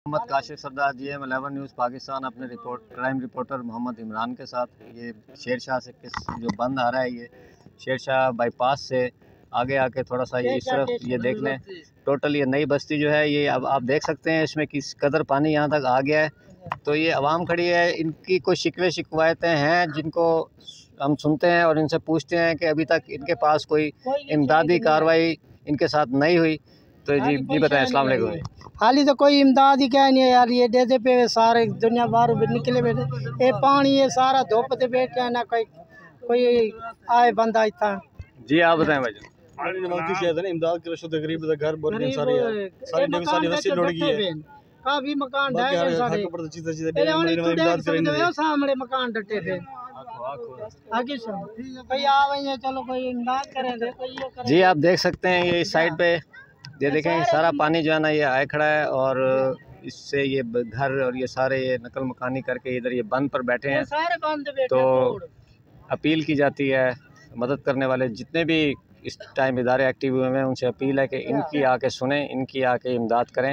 मोहम्मद काशिफ सरदार GM11 news Pakistan अपने crime reporter Mohammad Imran के साथ। ये शेरशाह से जो बंद आ रहा है, ये शेरशाह बाईपास से आगे आके थोड़ा सा ये इस तरफ ये देख लें। टोटल ये नई बस्ती जो है, ये अब आप देख सकते हैं इसमें किस कदर पानी यहाँ तक आ गया है। तो ये आवाम खड़ी है, इनकी कोई शिकवे शिकवायतें हैं जिनको हम सुनते हैं और इनसे पूछते हैं कि अभी तक इनके पास कोई इमदादी कार्रवाई इनके साथ नहीं हुई। तो जी बताएं। अस्सलाम वालेकुम। हाली तो कोई इमदाद ही क्या नहीं है यार। ये दे पे सारे दुनिया बाहर निकले बैठे, ये पानी ये सारा धूप से बैठे है ना, कोई आए बंदा इतना। जी आप बताएं भाई। इमदाद के गरीब घर बहुत सारी है, काफी मकान सामने मकान डटे थे। चलो कोई इमदाद करें। जी आप देख सकते हैं ये इस साइड पे ये देखें, ये सारा पानी जो है ना ये आए खड़ा है और इससे ये घर और ये सारे ये नकल मकानी करके इधर ये बंद पर बैठे हैं। तो अपील की जाती है, मदद करने वाले जितने भी इस टाइम इदारे एक्टिव हुए हैं उनसे अपील है कि इनकी आके सुने, इनकी आके इमदाद करें।